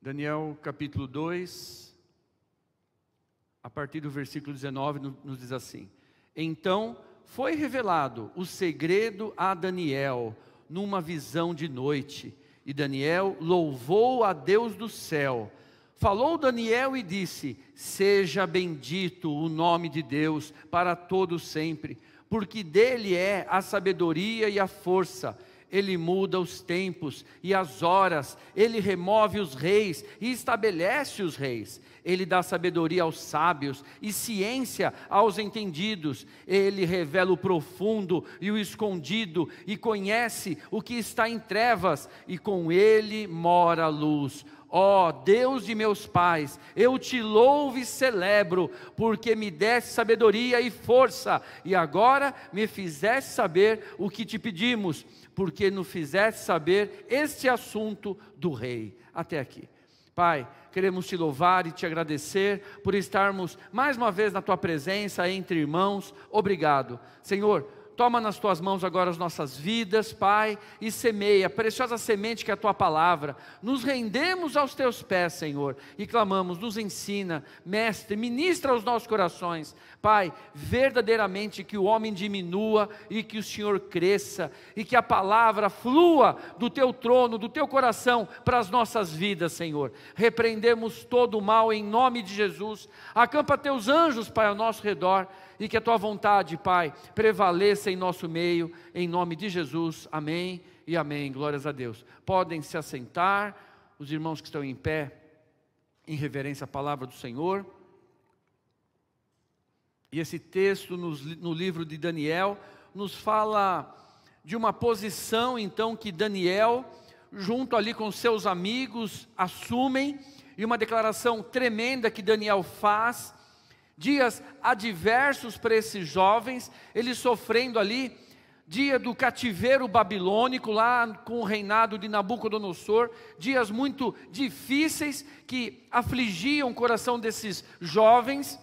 Daniel capítulo 2, a partir do versículo 19, nos diz assim: Então foi revelado o segredo a Daniel numa visão de noite, e Daniel louvou a Deus do céu. Falou Daniel e disse: Seja bendito o nome de Deus para todo sempre, porque dele é a sabedoria e a força. Ele muda os tempos e as horas, ele remove os reis e estabelece os reis. Ele dá sabedoria aos sábios e ciência aos entendidos. Ele revela o profundo e o escondido e conhece o que está em trevas, e com ele mora a luz. Ó Deus de meus pais, eu te louvo e celebro, porque me deste sabedoria e força, e agora me fizeste saber o que te pedimos, porque nos fizeste saber este assunto do rei. Até aqui. Pai, queremos te louvar e te agradecer por estarmos mais uma vez na tua presença entre irmãos. Obrigado. Senhor, toma nas tuas mãos agora as nossas vidas, Pai, e semeia a preciosa semente que é a tua palavra. Nos rendemos aos teus pés, Senhor, e clamamos: nos ensina, Mestre, ministra aos nossos corações. Pai, verdadeiramente que o homem diminua e que o Senhor cresça, e que a palavra flua do teu trono, do teu coração para as nossas vidas, Senhor. Repreendemos todo o mal em nome de Jesus. Acampa teus anjos, Pai, ao nosso redor, e que a tua vontade, Pai, prevaleça em nosso meio, em nome de Jesus. Amém e amém. Glórias a Deus. Podem se assentar, os irmãos que estão em pé, em reverência à palavra do Senhor. E esse texto no livro de Daniel nos fala de uma posição então que Daniel, junto ali com seus amigos, assumem, e uma declaração tremenda que Daniel faz. Dias adversos para esses jovens, eles sofrendo ali, dia do cativeiro babilônico, lá com o reinado de Nabucodonosor, dias muito difíceis que afligiam o coração desses jovens,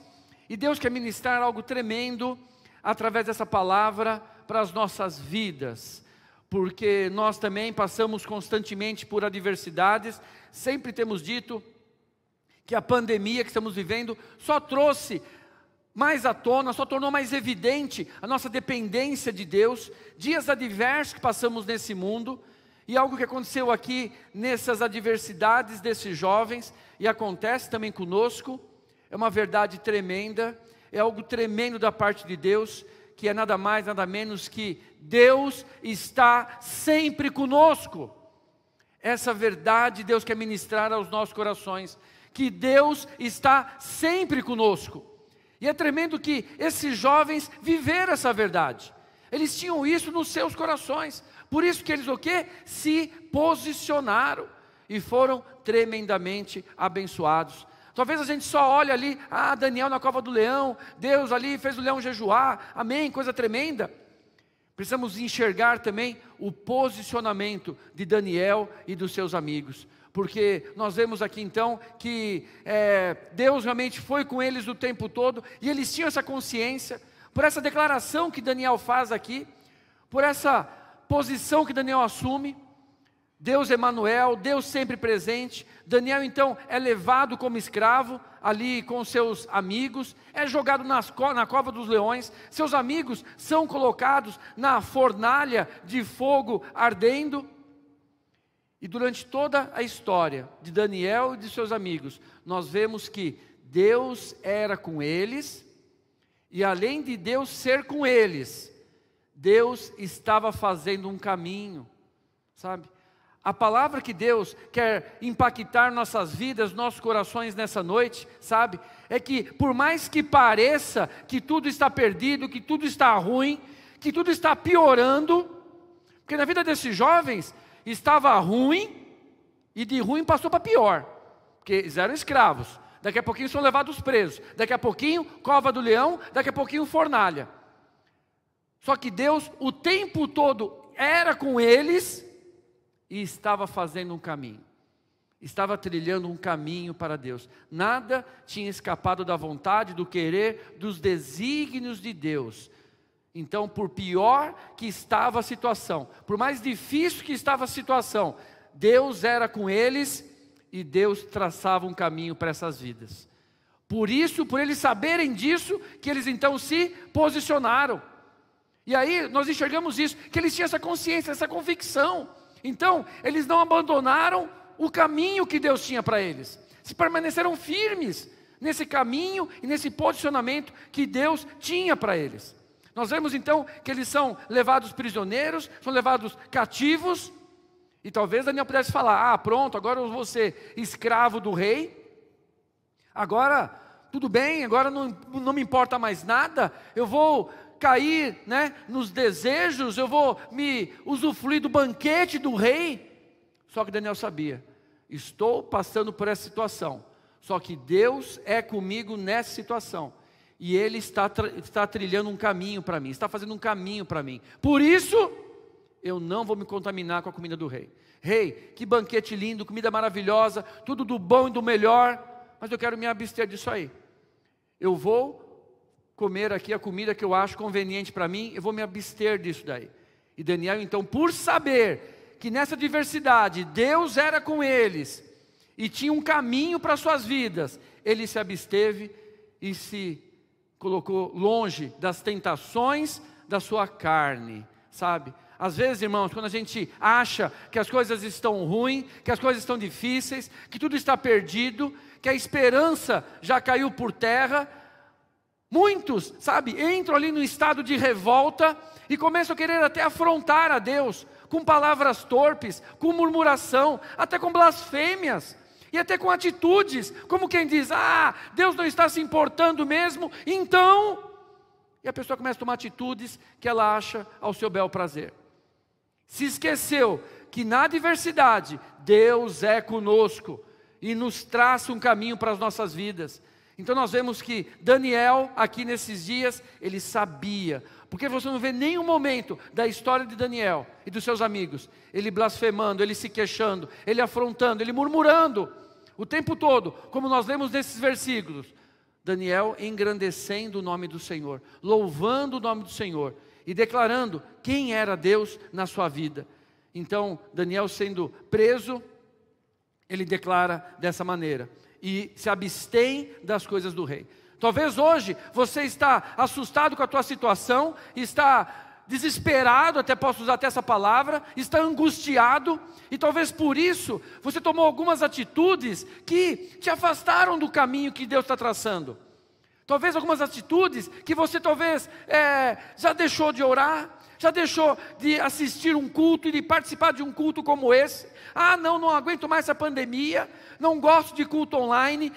e Deus quer ministrar algo tremendo, através dessa palavra, para as nossas vidas, porque nós também passamos constantemente por adversidades. Sempre temos dito que a pandemia que estamos vivendo só trouxe mais à tona, só tornou mais evidente a nossa dependência de Deus, dias adversos que passamos nesse mundo, e algo que aconteceu aqui nessas adversidades desses jovens, e acontece também conosco, é uma verdade tremenda, é algo tremendo da parte de Deus, que é nada mais, nada menos que Deus está sempre conosco. Essa verdade Deus quer ministrar aos nossos corações, que Deus está sempre conosco. E é tremendo que esses jovens viveram essa verdade. Eles tinham isso nos seus corações. Por isso que eles o quê? Se posicionaram e foram tremendamente abençoados. Talvez a gente só olhe ali, Daniel na cova do leão, Deus ali fez o leão jejuar, amém, coisa tremenda. Precisamos enxergar também o posicionamento de Daniel e dos seus amigos, porque nós vemos aqui então que Deus realmente foi com eles o tempo todo, e eles tinham essa consciência, por essa declaração que Daniel faz aqui, por essa posição que Daniel assume. Deus Emanuel, Deus sempre presente. Daniel então é levado como escravo ali com seus amigos, é jogado na cova dos leões, seus amigos são colocados na fornalha de fogo ardendo. E durante toda a história de Daniel e de seus amigos, nós vemos que Deus era com eles, e além de Deus ser com eles, Deus estava fazendo um caminho, sabe? A palavra que Deus quer impactar nossas vidas, nossos corações nessa noite, sabe? É que por mais que pareça que tudo está perdido, que tudo está ruim, que tudo está piorando, porque na vida desses jovens estava ruim, e de ruim passou para pior, porque eles eram escravos, daqui a pouquinho são levados presos, daqui a pouquinho cova do leão, daqui a pouquinho fornalha. Só que Deus o tempo todo era com eles, e estava fazendo um caminho, estava trilhando um caminho para Deus. Nada tinha escapado da vontade, do querer, dos desígnios de Deus. Então, por pior que estava a situação, por mais difícil que estava a situação, Deus era com eles, e Deus traçava um caminho para essas vidas. Por isso, por eles saberem disso, que eles então se posicionaram. E aí nós enxergamos isso, que eles tinham essa consciência, essa convicção. Então, eles não abandonaram o caminho que Deus tinha para eles. Se permaneceram firmes nesse caminho e nesse posicionamento que Deus tinha para eles. Nós vemos então que eles são levados prisioneiros, são levados cativos. E talvez Daniel pudesse falar, pronto, agora eu vou ser escravo do rei. Agora, tudo bem, agora não me importa mais nada. Eu vou cair, nos desejos, eu vou me usufruir do banquete do rei. Só que Daniel sabia, estou passando por essa situação. Só que Deus é comigo nessa situação. E Ele está trilhando um caminho para mim, está fazendo um caminho para mim. Por isso, eu não vou me contaminar com a comida do rei. Rei, que banquete lindo, comida maravilhosa, tudo do bom e do melhor. Mas eu quero me abster disso aí. Eu vou comer aqui a comida que eu acho conveniente para mim, eu vou me abster disso daí. E Daniel então, por saber que nessa diversidade Deus era com eles e tinha um caminho para suas vidas, ele se absteve e se colocou longe das tentações da sua carne, sabe? Às vezes, irmãos, quando a gente acha que as coisas estão ruins, que as coisas estão difíceis, que tudo está perdido, que a esperança já caiu por terra, muitos, entram ali no estado de revolta e começam a querer até afrontar a Deus, com palavras torpes, com murmuração, até com blasfêmias, e até com atitudes, como quem diz, Deus não está se importando mesmo, então... E a pessoa começa a tomar atitudes que ela acha ao seu bel prazer. Se esqueceu que na adversidade, Deus é conosco, e nos traça um caminho para as nossas vidas. Então nós vemos que Daniel, aqui nesses dias, ele sabia, porque você não vê nenhum momento da história de Daniel e dos seus amigos, ele blasfemando, ele se queixando, ele afrontando, ele murmurando, o tempo todo, como nós lemos nesses versículos. Daniel engrandecendo o nome do Senhor, louvando o nome do Senhor, e declarando quem era Deus na sua vida. Então Daniel sendo preso, ele declara dessa maneira, e se abstém das coisas do rei. Talvez hoje você está assustado com a tua situação, está desesperado, até posso usar até essa palavra, está angustiado, e talvez por isso você tomou algumas atitudes que te afastaram do caminho que Deus está traçando. Talvez algumas atitudes que você talvez já deixou de orar, já deixou de assistir um culto e de participar de um culto como esse. Não aguento mais essa pandemia, não gosto de culto online,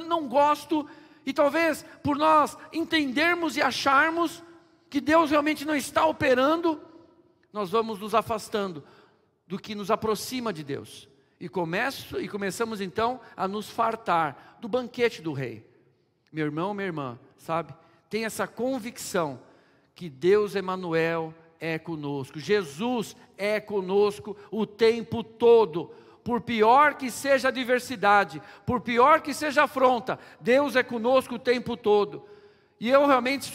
não gosto. E talvez por nós entendermos e acharmos que Deus realmente não está operando, nós vamos nos afastando do que nos aproxima de Deus. E começamos então a nos fartar do banquete do rei. Meu irmão, minha irmã, tenha essa convicção que Deus Emanuel é conosco, Jesus é conosco o tempo todo. Por pior que seja a adversidade, por pior que seja a afronta, Deus é conosco o tempo todo. E eu realmente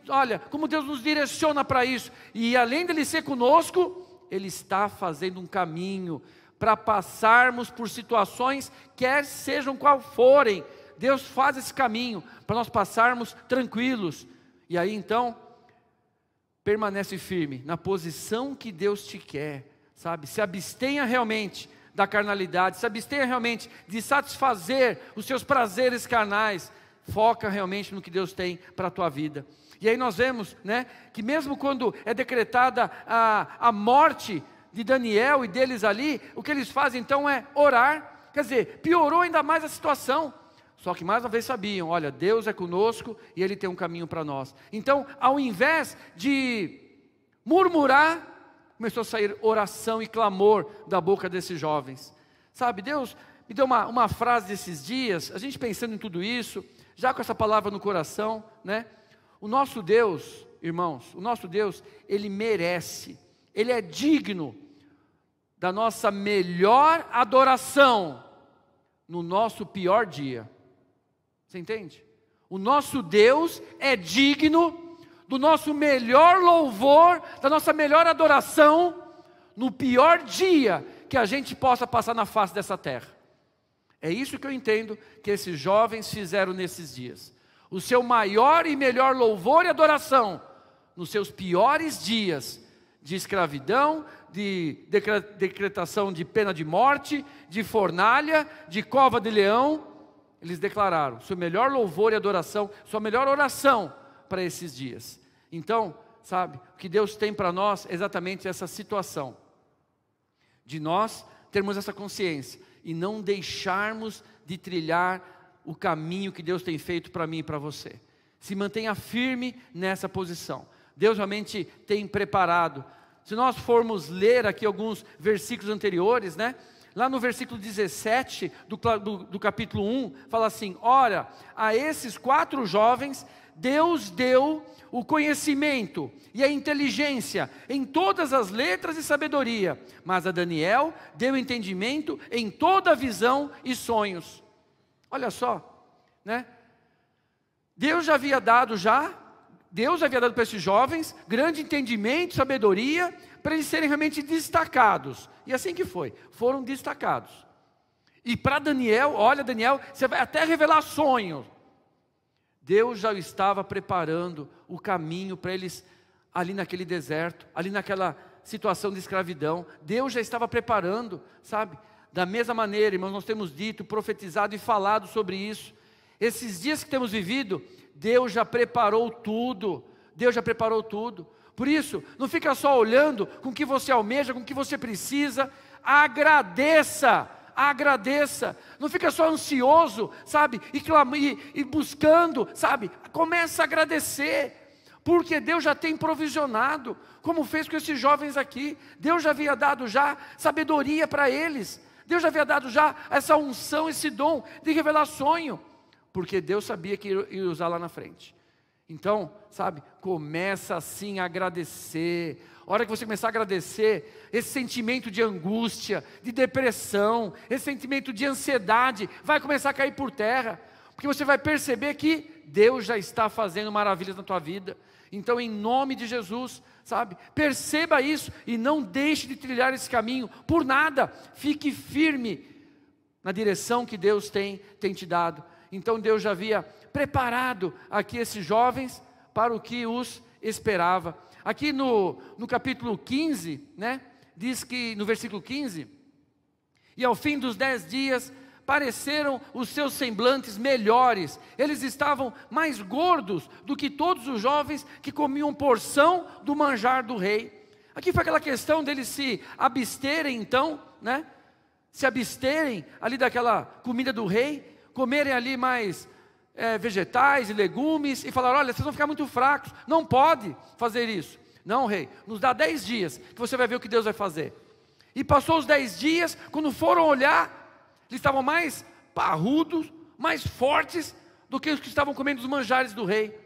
olha, como Deus nos direciona para isso. E além dele ser conosco, Ele está fazendo um caminho para passarmos por situações, quer sejam qual forem. Deus faz esse caminho para nós passarmos tranquilos. E aí então, permanece firme na posição que Deus te quer, se abstenha realmente da carnalidade, se abstenha realmente de satisfazer os seus prazeres carnais, foca realmente no que Deus tem para a tua vida. E aí nós vemos, que mesmo quando é decretada a morte de Daniel e deles ali, o que eles fazem então é orar, quer dizer, piorou ainda mais a situação. Só que mais uma vez sabiam, olha, Deus é conosco e Ele tem um caminho para nós. Então, ao invés de murmurar, começou a sair oração e clamor da boca desses jovens. Deus me deu uma frase desses dias, a gente pensando em tudo isso, já com essa palavra no coração, O nosso Deus, irmãos, o nosso Deus, Ele merece, Ele é digno da nossa melhor adoração no nosso pior dia. Você entende? O nosso Deus é digno do nosso melhor louvor, da nossa melhor adoração, no pior dia que a gente possa passar na face dessa terra. É isso que eu entendo que esses jovens fizeram nesses dias. O seu maior e melhor louvor e adoração nos seus piores dias de escravidão, de decretação de pena de morte, de fornalha, de cova de leão. Eles declararam seu melhor louvor e adoração, sua melhor oração para esses dias. Então, sabe, o que Deus tem para nós é exatamente essa situação, de nós termos essa consciência e não deixarmos de trilhar o caminho que Deus tem feito para mim e para você. Se mantenha firme nessa posição. Deus realmente tem preparado. Se nós formos ler aqui alguns versículos anteriores, né? Lá no versículo 17 do capítulo 1, fala assim: ora, a esses 4 jovens, Deus deu o conhecimento e a inteligência em todas as letras e sabedoria, mas a Daniel deu entendimento em toda a visão e sonhos. Olha só, né? Deus havia dado para esses jovens grande entendimento, sabedoria, para eles serem realmente destacados. E assim que foi, foram destacados. E para Daniel, olha Daniel, você vai até revelar sonhos. Deus já estava preparando o caminho para eles ali naquele deserto, ali naquela situação de escravidão. Deus já estava preparando, sabe? Da mesma maneira, irmãos, nós temos dito, profetizado e falado sobre isso. Esses dias que temos vivido, Deus já preparou tudo. Deus já preparou tudo. Por isso, não fica só olhando com o que você almeja, com o que você precisa. Agradeça. Agradeça, não fica só ansioso, sabe, e buscando, sabe, começa a agradecer, porque Deus já tem provisionado, como fez com esses jovens aqui. Deus já havia dado já sabedoria para eles, Deus já havia dado já essa unção, esse dom de revelar sonho, porque Deus sabia que ia usar lá na frente. Então, sabe, começa assim a agradecer. A hora que você começar a agradecer, esse sentimento de angústia, de depressão, esse sentimento de ansiedade vai começar a cair por terra, porque você vai perceber que Deus já está fazendo maravilhas na tua vida. Então, em nome de Jesus, sabe, perceba isso e não deixe de trilhar esse caminho por nada. Fique firme na direção que Deus tem te dado. Então Deus já havia preparado aqui esses jovens para o que os esperava. Aqui no capítulo 15, né, diz que no versículo 15: e ao fim dos 10 dias pareceram os seus semblantes melhores, eles estavam mais gordos do que todos os jovens que comiam porção do manjar do rei. Aqui foi aquela questão deles se absterem então, né, se absterem ali daquela comida do rei, comerem ali mais vegetais e legumes, e falaram: olha, vocês vão ficar muito fracos, não pode fazer isso. Não, rei, nos dá 10 dias, que você vai ver o que Deus vai fazer. E passou os 10 dias, quando foram olhar, eles estavam mais parrudos, mais fortes, do que os que estavam comendo os manjares do rei.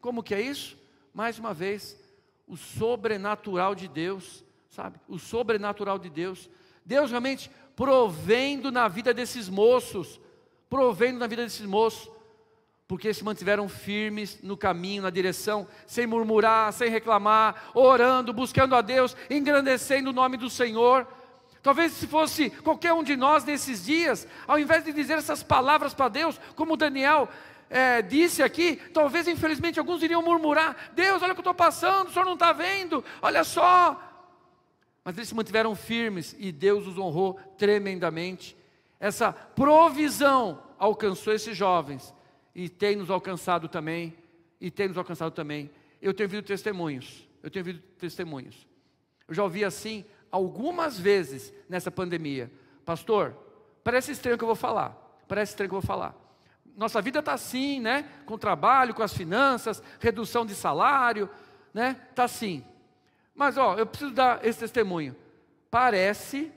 Como que é isso? Mais uma vez, o sobrenatural de Deus, sabe? O sobrenatural de Deus. Deus realmente provendo na vida desses moços, porque eles se mantiveram firmes no caminho, na direção, sem murmurar, sem reclamar, orando, buscando a Deus, engrandecendo o nome do Senhor. Talvez se fosse qualquer um de nós nesses dias, ao invés de dizer essas palavras para Deus, como Daniel disse aqui, talvez infelizmente alguns iriam murmurar: Deus, olha o que eu estou passando, o Senhor não está vendo, olha só. Mas eles se mantiveram firmes e Deus os honrou tremendamente. Essa provisão alcançou esses jovens e tem nos alcançado também. Eu tenho ouvido testemunhos. Eu já ouvi assim algumas vezes nessa pandemia: pastor, parece estranho o que eu vou falar. Nossa vida está assim, né? Com o trabalho, com as finanças, redução de salário, né? Está assim. Mas eu preciso dar esse testemunho. Parece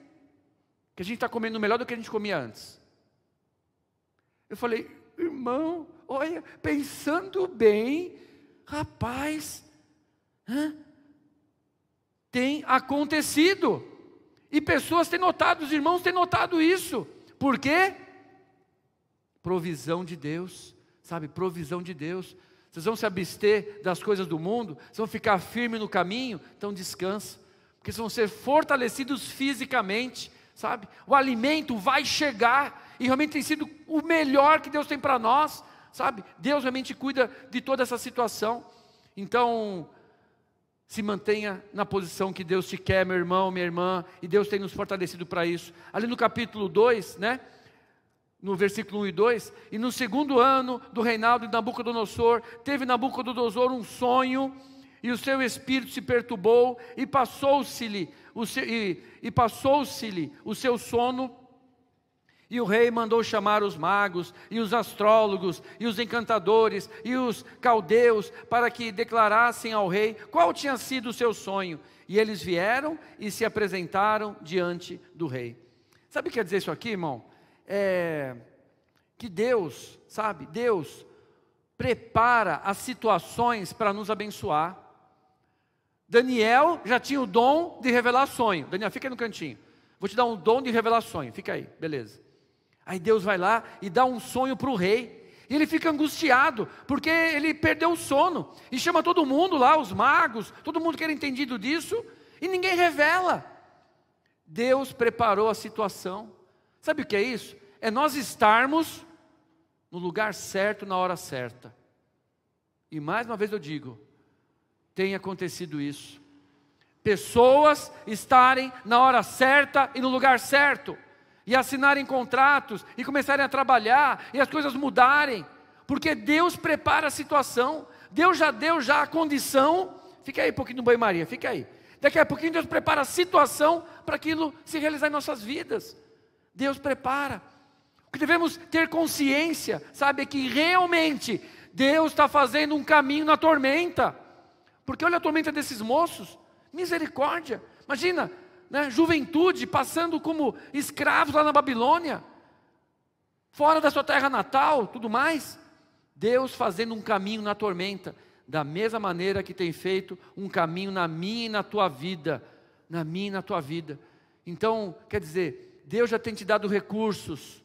que a gente está comendo melhor do que a gente comia antes. Eu falei: irmão, olha, pensando bem, rapaz, tem acontecido. E pessoas têm notado, os irmãos têm notado isso. Por quê? Provisão de Deus, sabe, provisão de Deus. Vocês vão se abster das coisas do mundo, vocês vão ficar firmes no caminho, então descansa, porque vocês vão ser fortalecidos fisicamente, sabe? O alimento vai chegar, e realmente tem sido o melhor que Deus tem para nós, sabe? Deus realmente cuida de toda essa situação. Então, se mantenha na posição que Deus te quer, meu irmão, minha irmã, e Deus tem nos fortalecido para isso. Ali no capítulo 2, né? No versículo 1 e 2, e no segundo ano do reinado de Nabucodonosor, teve Nabucodonosor um sonho, e o seu espírito se perturbou, e passou-se-lhe o seu sono, e o rei mandou chamar os magos, e os astrólogos, e os encantadores, e os caldeus, para que declarassem ao rei qual tinha sido o seu sonho. E eles vieram e se apresentaram diante do rei. Sabe o que quer dizer isso aqui, irmão? Que Deus, sabe, Deus prepara as situações para nos abençoar. Daniel já tinha o dom de revelar sonho. Daniel, fica aí no cantinho. Vou te dar um dom de revelar sonho. Fica aí, beleza. Aí Deus vai lá e dá um sonho para o rei. E ele fica angustiado, porque ele perdeu o sono. E chama todo mundo lá, os magos, todo mundo que era entendido disso, e ninguém revela. Deus preparou a situação. Sabe o que é isso? É nós estarmos no lugar certo, na hora certa. E mais uma vez eu digo, tem acontecido isso. Pessoas estarem na hora certa e no lugar certo, e assinarem contratos, e começarem a trabalhar, e as coisas mudarem, porque Deus prepara a situação. Deus já deu a condição. Fica aí um pouquinho no banho-maria, fica aí. Daqui a pouquinho Deus prepara a situação para aquilo se realizar em nossas vidas. Deus prepara. O que devemos ter consciência, sabe, é que realmente Deus está fazendo um caminho na tormenta. Porque olha a tormenta desses moços, misericórdia. Imagina, né, juventude passando como escravos lá na Babilônia, fora da sua terra natal, tudo mais. Deus fazendo um caminho na tormenta, da mesma maneira que tem feito um caminho na minha e na tua vida, na minha e na tua vida. Então, quer dizer, Deus já tem te dado recursos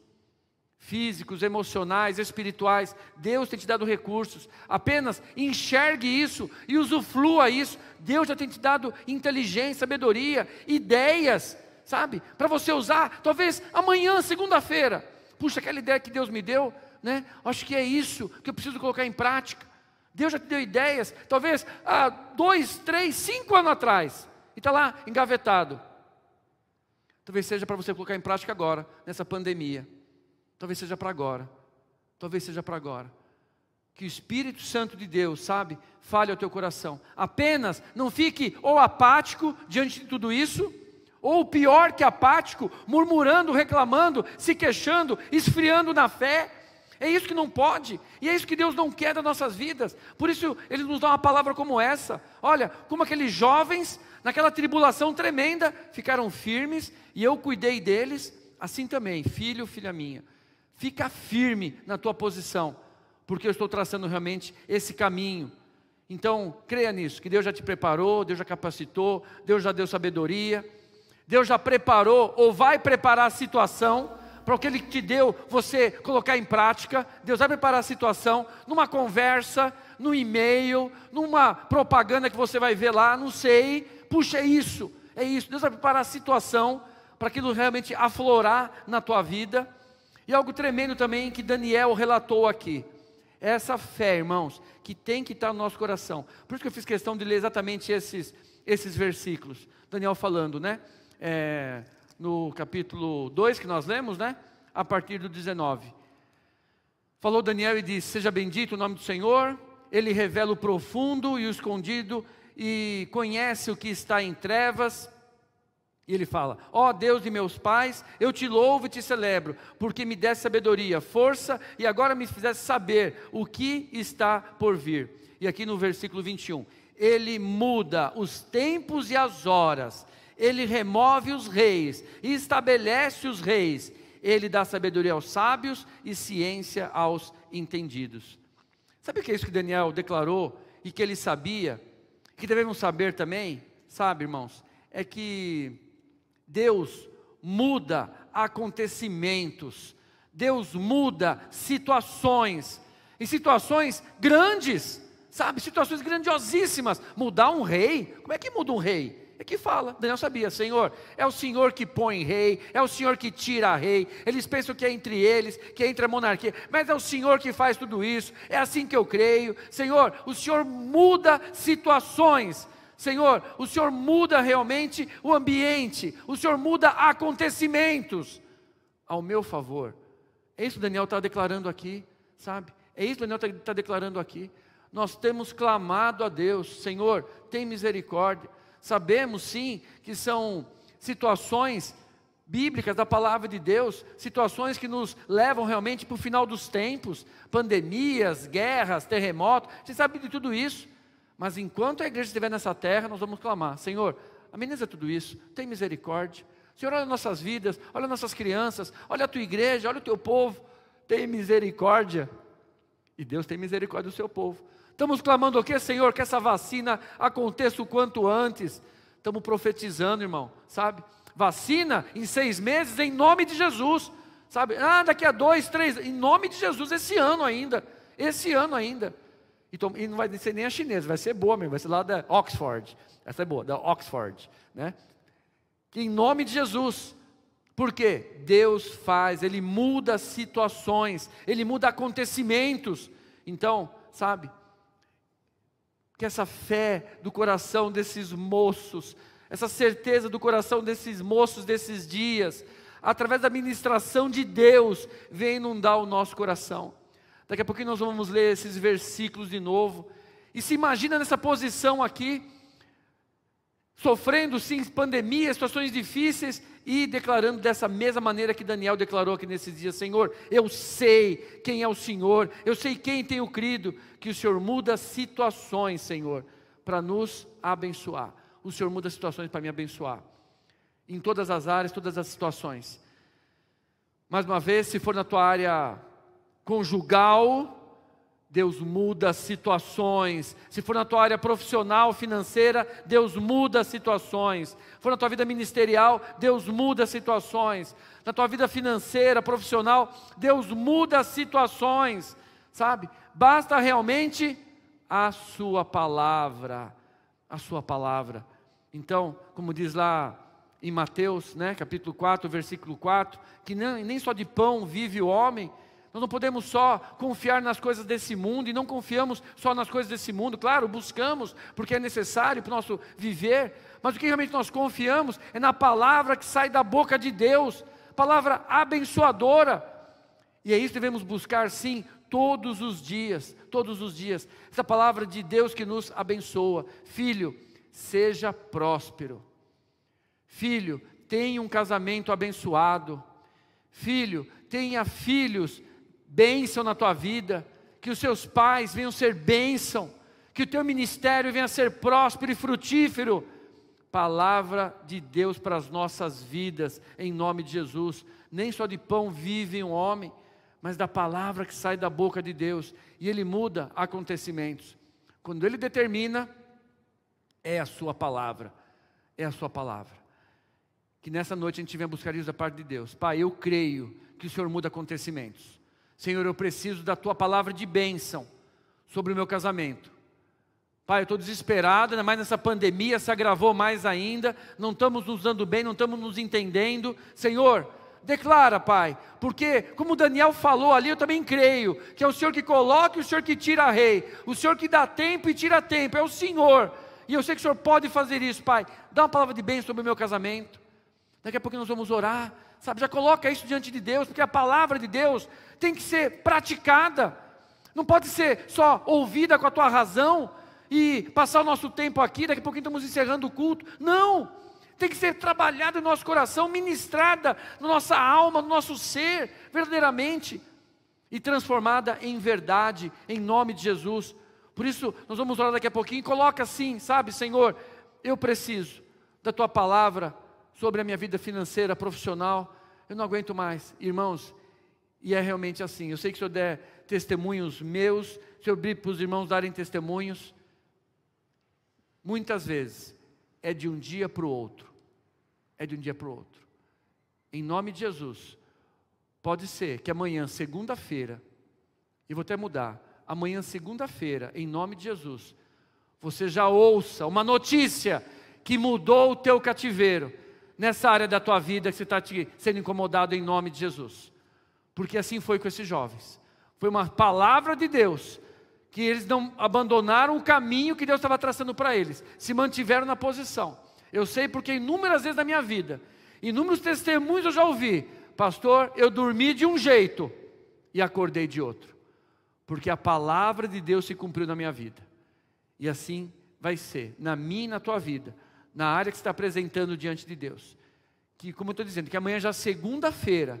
físicos, emocionais, espirituais. Deus tem te dado recursos. Apenas enxergue isso e usufrua isso. Deus já tem te dado inteligência, sabedoria, ideias, sabe? Para você usar, talvez amanhã, segunda-feira. Puxa, aquela ideia que Deus me deu, né? Acho que é isso que eu preciso colocar em prática. Deus já te deu ideias, talvez há 2, 3, 5 anos atrás, e está lá engavetado. Talvez seja para você colocar em prática agora, nessa pandemia. Talvez seja para agora. Talvez seja para agora. Que o Espírito Santo de Deus, sabe, fale ao teu coração. Apenas não fique ou apático diante de tudo isso, ou pior que apático, murmurando, reclamando, se queixando, esfriando na fé. É isso que não pode, e é isso que Deus não quer das nossas vidas. Por isso Ele nos dá uma palavra como essa. Olha, como aqueles jovens, naquela tribulação tremenda, ficaram firmes, e eu cuidei deles. Assim também, filho, filha minha, fica firme na tua posição, porque eu estou traçando realmente esse caminho. Então, creia nisso, que Deus já te preparou, Deus já capacitou, Deus já deu sabedoria, Deus já preparou, ou vai preparar a situação, para o que Ele te deu, você colocar em prática. Deus vai preparar a situação, numa conversa, no e-mail, numa propaganda que você vai ver lá, não sei, puxa, é isso, Deus vai preparar a situação, para aquilo realmente aflorar na tua vida. E algo tremendo também que Daniel relatou aqui, é essa fé, irmãos, que tem que estar no nosso coração. Por isso que eu fiz questão de ler exatamente esses versículos. Daniel falando, né, no capítulo 2 que nós lemos, né, a partir do 19. Falou Daniel e disse: seja bendito o nome do Senhor, Ele revela o profundo e o escondido, e conhece o que está em trevas. E ele fala: ó Deus de meus pais, eu te louvo e te celebro, porque me deste sabedoria, força, e agora me fizeste saber o que está por vir. E aqui no versículo 21, Ele muda os tempos e as horas, Ele remove os reis, e estabelece os reis, Ele dá sabedoria aos sábios, e ciência aos entendidos. Sabe o que é isso que Daniel declarou, e que ele sabia, que devemos saber também, sabe, irmãos, é que Deus muda acontecimentos, Deus muda situações, e situações grandes, sabe, situações grandiosíssimas. Mudar um rei, como é que muda um rei? É que fala, Daniel sabia, Senhor, é o Senhor que põe rei, é o Senhor que tira rei, eles pensam que é entre eles, que é entre a monarquia, mas é o Senhor que faz tudo isso, é assim que eu creio, Senhor, o Senhor muda situações, Senhor, o Senhor muda realmente o ambiente, o Senhor muda acontecimentos ao meu favor. É isso que Daniel está declarando aqui, sabe? É isso que Daniel está declarando aqui. Nós temos clamado a Deus, Senhor, tem misericórdia. Sabemos sim que são situações bíblicas da palavra de Deus, situações que nos levam realmente para o final dos tempos, pandemias, guerras, terremotos, você sabe de tudo isso. Mas enquanto a igreja estiver nessa terra, nós vamos clamar, Senhor, ameniza tudo isso, tem misericórdia. Senhor, olha nossas vidas, olha nossas crianças, olha a tua igreja, olha o teu povo, tem misericórdia. E Deus tem misericórdia do seu povo. Estamos clamando o quê, Senhor? Que essa vacina aconteça o quanto antes. Estamos profetizando, irmão, sabe? Vacina em 6 meses, em nome de Jesus, sabe? Daqui a 2, 3, em nome de Jesus, esse ano ainda. E não vai ser nem a chinesa, vai ser boa mesmo, vai ser lá da Oxford. Essa é boa, da Oxford, né? Em nome de Jesus. Por quê? Deus faz, Ele muda situações, Ele muda acontecimentos. Então, sabe, que essa fé do coração desses moços, essa certeza do coração desses moços desses dias, através da ministração de Deus, venha inundar o nosso coração. Daqui a pouquinho nós vamos ler esses versículos de novo, e se imagina nessa posição aqui, sofrendo sim pandemias, situações difíceis, e declarando dessa mesma maneira que Daniel declarou aqui nesses dias, Senhor, eu sei quem é o Senhor, eu sei quem tenho crido, que o Senhor muda situações, Senhor, para nos abençoar. O Senhor muda situações para me abençoar, em todas as áreas, todas as situações. Mais uma vez, se for na tua área conjugal, Deus muda situações. Se for na tua área profissional, financeira, Deus muda situações. Se for na tua vida ministerial, Deus muda situações. Na tua vida financeira, profissional, Deus muda situações, sabe? Basta realmente a sua palavra, a sua palavra. Então, como diz lá em Mateus, né, capítulo 4, versículo 4, que nem só de pão vive o homem. Nós não podemos só confiar nas coisas desse mundo, e não confiamos só nas coisas desse mundo, claro, buscamos, porque é necessário para o nosso viver, mas o que realmente nós confiamos é na palavra que sai da boca de Deus, palavra abençoadora, e é isso que devemos buscar sim, todos os dias, essa palavra de Deus que nos abençoa. Filho, seja próspero, filho, tenha um casamento abençoado, filho, tenha filhos, bênção na tua vida, que os seus pais venham ser bênção, que o teu ministério venha ser próspero e frutífero. Palavra de Deus para as nossas vidas, em nome de Jesus. Nem só de pão vive um homem, mas da palavra que sai da boca de Deus, e Ele muda acontecimentos. Quando Ele determina, é a sua palavra, é a sua palavra. Que nessa noite a gente venha buscar isso da parte de Deus. Pai, eu creio que o Senhor muda acontecimentos. Senhor, eu preciso da Tua palavra de bênção sobre o meu casamento. Pai, eu estou desesperado, ainda mais nessa pandemia, se agravou mais ainda, não estamos nos dando bem, não estamos nos entendendo. Senhor, declara, Pai, porque como Daniel falou ali, eu também creio, que é o Senhor que coloca e o Senhor que tira rei, o Senhor que dá tempo e tira tempo, é o Senhor, e eu sei que o Senhor pode fazer isso, Pai. Dá uma palavra de bênção sobre o meu casamento. Daqui a pouco nós vamos orar, sabe, já coloca isso diante de Deus, porque a palavra de Deus tem que ser praticada, não pode ser só ouvida com a tua razão, e passar o nosso tempo aqui, daqui a pouquinho estamos encerrando o culto, não, tem que ser trabalhada no nosso coração, ministrada na nossa alma, no nosso ser, verdadeiramente, e transformada em verdade, em nome de Jesus. Por isso, nós vamos orar daqui a pouquinho, e coloca assim, sabe, Senhor, eu preciso da tua palavra, sobre a minha vida financeira, profissional, eu não aguento mais, irmãos, e é realmente assim. Eu sei que se eu der testemunhos meus, se eu abrir para os irmãos darem testemunhos, muitas vezes é de um dia para o outro, em nome de Jesus. Pode ser que amanhã, segunda-feira, e vou até mudar, amanhã, segunda-feira, em nome de Jesus, você já ouça uma notícia, que mudou o teu cativeiro, nessa área da tua vida que você está sendo incomodado em nome de Jesus. Porque assim foi com esses jovens. Foi uma palavra de Deus, que eles não abandonaram o caminho que Deus estava traçando para eles, se mantiveram na posição. Eu sei porque inúmeras vezes na minha vida, inúmeros testemunhos eu já ouvi: pastor, eu dormi de um jeito e acordei de outro, porque a palavra de Deus se cumpriu na minha vida. E assim vai ser, na minha e na tua vida, na área que você está apresentando diante de Deus. Que, como eu estou dizendo, que amanhã já segunda-feira,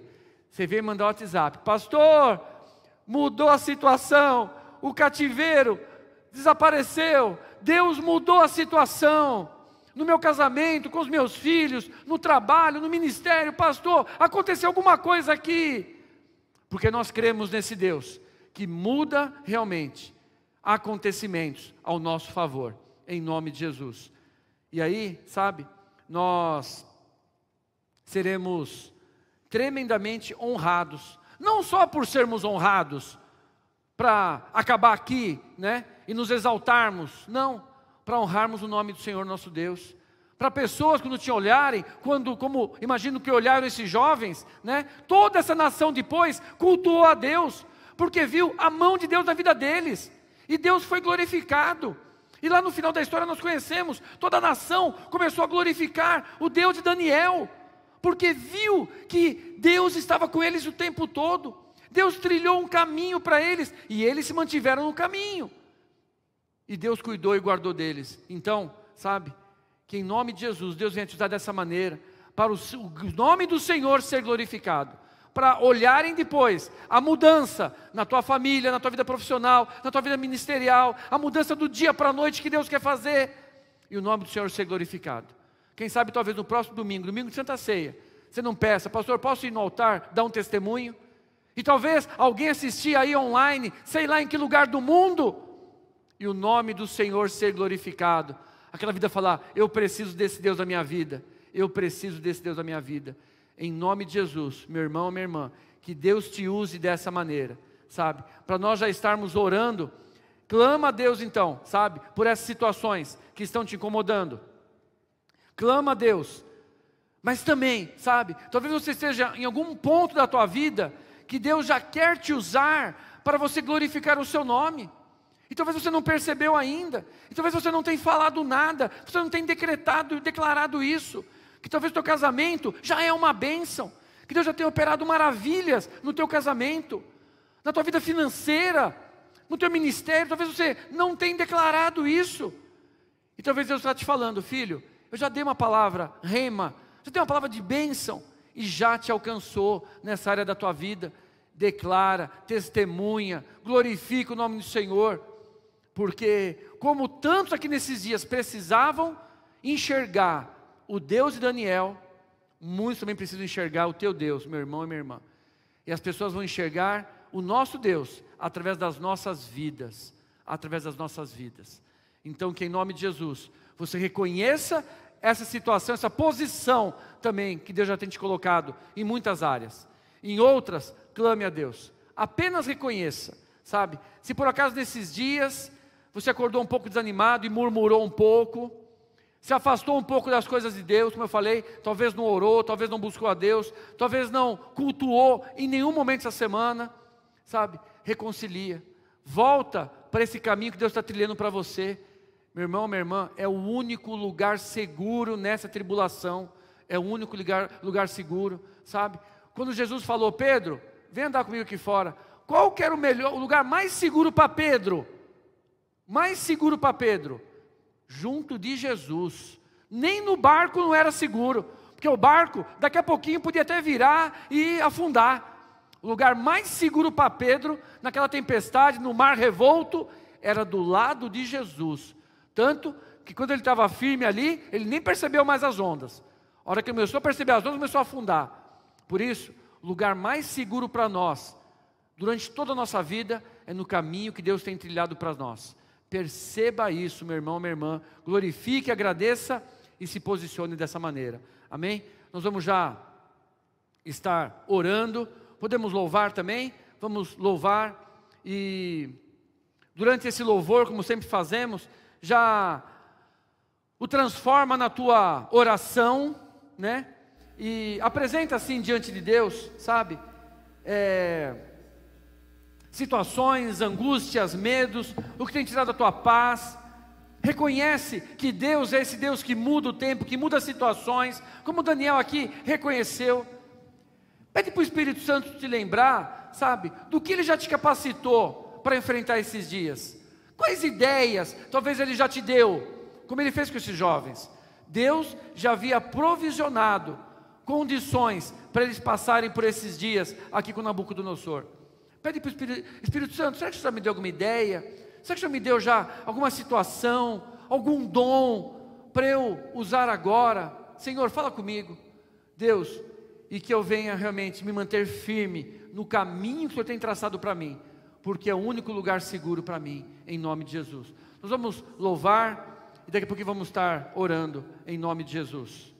você vem mandar um WhatsApp: pastor, mudou a situação, o cativeiro desapareceu, Deus mudou a situação, no meu casamento, com os meus filhos, no trabalho, no ministério, pastor, aconteceu alguma coisa aqui. Porque nós cremos nesse Deus, que muda realmente acontecimentos ao nosso favor, em nome de Jesus. E aí, sabe, nós seremos tremendamente honrados, não só por sermos honrados, para acabar aqui, né, e nos exaltarmos, não, para honrarmos o nome do Senhor nosso Deus, para pessoas quando te olharem, como imagino que olharam esses jovens, né, toda essa nação depois cultuou a Deus, porque viu a mão de Deus na vida deles, e Deus foi glorificado. E lá no final da história nós conhecemos, toda a nação começou a glorificar o Deus de Daniel, porque viu que Deus estava com eles o tempo todo. Deus trilhou um caminho para eles, e eles se mantiveram no caminho. E Deus cuidou e guardou deles. Então, sabe, que em nome de Jesus, Deus venha te usar dessa maneira, para o nome do Senhor ser glorificado, para olharem depois a mudança na tua família, na tua vida profissional, na tua vida ministerial, a mudança do dia para a noite que Deus quer fazer, e o nome do Senhor ser glorificado. Quem sabe talvez no próximo domingo, domingo de Santa Ceia, você não peça: pastor, posso ir no altar, dar um testemunho? E talvez alguém assistir aí online, sei lá em que lugar do mundo, e o nome do Senhor ser glorificado. Aquela vida falar: eu preciso desse Deus da minha vida, eu preciso desse Deus da minha vida. Em nome de Jesus, meu irmão, minha irmã, que Deus te use dessa maneira, sabe? Para nós já estarmos orando, clama a Deus então, sabe? Por essas situações que estão te incomodando. Clama a Deus. Mas também, sabe? Talvez você esteja em algum ponto da tua vida que Deus já quer te usar para você glorificar o seu nome. E talvez você não percebeu ainda. E talvez você não tenha falado nada. Você não tenha declarado isso. Que talvez o teu casamento já é uma bênção. Que Deus já tenha operado maravilhas no teu casamento. Na tua vida financeira. No teu ministério. Talvez você não tenha declarado isso. E talvez Deus está te falando: filho, eu já dei uma palavra rema. Já dei uma palavra de bênção. E já te alcançou nessa área da tua vida. Declara, testemunha, glorifica o nome do Senhor. Porque como tantos aqui nesses dias precisavam enxergar o Deus de Daniel, muitos também precisam enxergar o teu Deus, meu irmão e minha irmã. E as pessoas vão enxergar o nosso Deus através das nossas vidas, através das nossas vidas. Então que em nome de Jesus, você reconheça essa situação, essa posição também que Deus já tem te colocado em muitas áreas. Em outras, clame a Deus. Apenas reconheça, sabe? Se por acaso nesses dias você acordou um pouco desanimado e murmurou um pouco, se afastou um pouco das coisas de Deus, como eu falei, talvez não orou, talvez não buscou a Deus, talvez não cultuou em nenhum momento essa semana, sabe? Reconcilia, volta para esse caminho que Deus está trilhando para você. Meu irmão, minha irmã, é o único lugar seguro nessa tribulação, é o único lugar seguro, sabe? Quando Jesus falou: Pedro, vem andar comigo aqui fora, qual que era o lugar mais seguro para Pedro? Mais seguro para Pedro? Junto de Jesus. Nem no barco não era seguro, porque o barco daqui a pouquinho podia até virar e afundar. O lugar mais seguro para Pedro, naquela tempestade, no mar revolto, era do lado de Jesus. Tanto que quando ele estava firme ali, ele nem percebeu mais as ondas. A hora que ele começou a perceber as ondas, começou a afundar. Por isso, o lugar mais seguro para nós, durante toda a nossa vida, é no caminho que Deus tem trilhado para nós. Perceba isso, meu irmão, minha irmã. Glorifique, agradeça e se posicione dessa maneira. Amém? Nós vamos já estar orando. Podemos louvar também? Vamos louvar. E durante esse louvor, como sempre fazemos, já o transforma na tua oração, né? E apresenta assim diante de Deus, sabe? Situações, angústias, medos, o que tem tirado a tua paz. Reconhece que Deus é esse Deus que muda o tempo, que muda as situações, como Daniel aqui reconheceu. Pede para o Espírito Santo te lembrar, sabe, do que Ele já te capacitou para enfrentar esses dias. Quais ideias talvez Ele já te deu, como Ele fez com esses jovens. Deus já havia provisionado condições para eles passarem por esses dias aqui com Nabucodonosor. Pede para o Espírito Santo, será que o Senhor me deu alguma ideia? Será que o Senhor me deu já alguma situação, algum dom para eu usar agora? Senhor, fala comigo, Deus, e que eu venha realmente me manter firme no caminho que o Senhor tem traçado para mim, porque é o único lugar seguro para mim, em nome de Jesus. Nós vamos louvar e daqui a pouco vamos estar orando em nome de Jesus.